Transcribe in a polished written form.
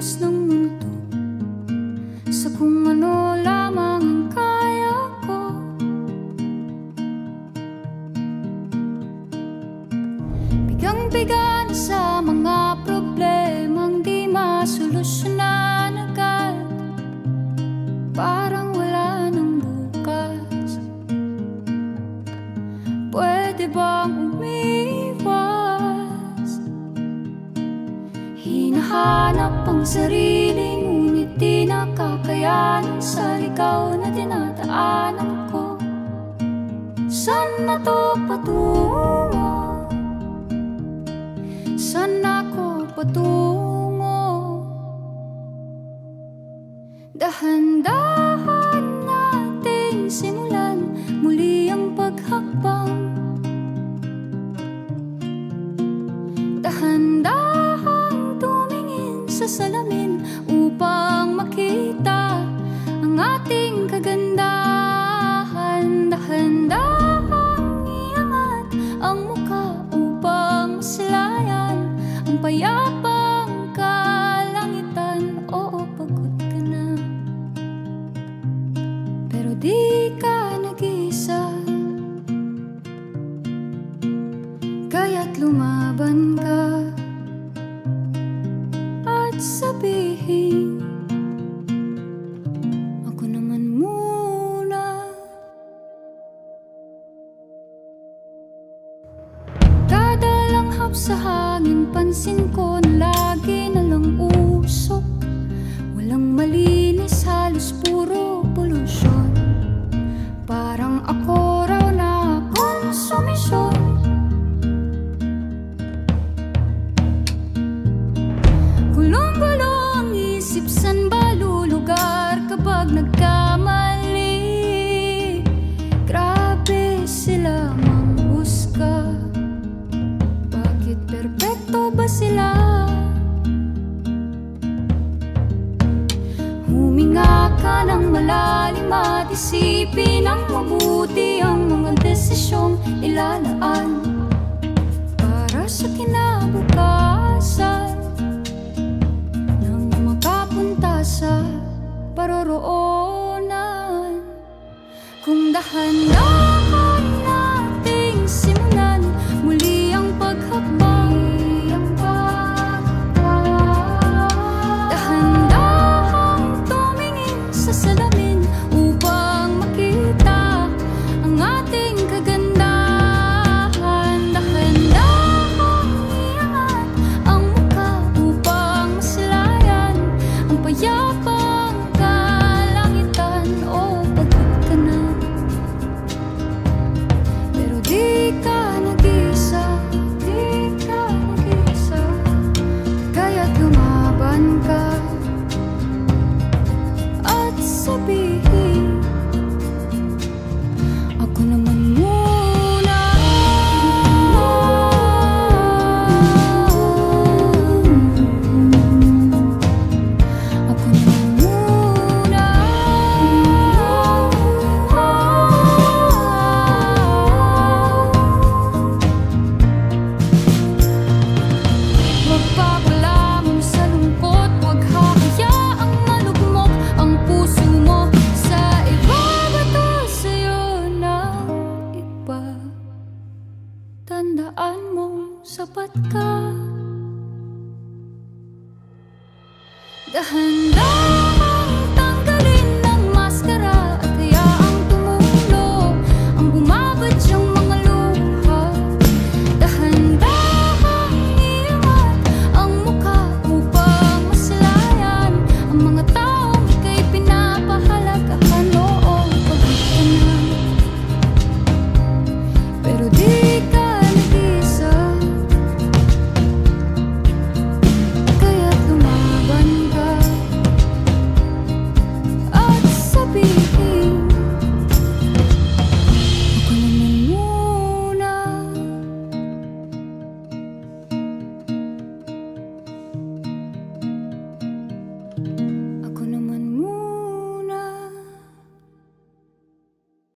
kilos ng mundo, sa kung ano lamang ang kaya ko. Bigang-biga na sa mga problemang di masolusyonan agad, parang wala nang bukas. Pwede bang umiwas? Hinahanap ang sarili, ngunit di nakakayanan sa ligaw na dinadaanan ko. Saan na to patungo? Saan ako patungo? Dahan-dahan nating simulan muli ang paghakbang. Dahan-dahang tumingin sa salamin upang makita ang ating kagandahan. Dahan-dahang iangat ang mukha upang masilayan ang payapang kalangitan. Oo, pagod ka na, pero di ka nag-iisa, kaya't lumaban ka at sabihin, ako naman muna. Kada langhap sa hangin, pansin ko na lagi nalang usok. Walang malinis, halos puro polusyon. Parang ako raw na konsumisyon. Gulong-gulo ang isip, san ba lulugar kapag nagkamali? Grabe sila manghusga, bakit perpekto ba sila? Huminga ka ng malalim at isipin ng mabuti ang mga desisyong ilalaan para sa kinabukasan, nang makapunta sa paroroonan. Kung dahan-dahan nating simulan muli ang paghakbang, dahan-dahang tumingin sa salamin upang makita ang ating kagandahan. Dahan-dahang iangat ang mukha upang masilayan ang payapang kalangitan. Oh, pagod ka na, pero di ka nag-iisa, di ka nag-iisa, kaya't lumaban ka at sabihin, ako naman muna. Ako naman muna. Huwag papalamon sa lungkot, huwag hahayaang malugmok ang puso mo sa iba. Bato sa'yo ng iba, tandaan mong sapat ka. Dahan-dahan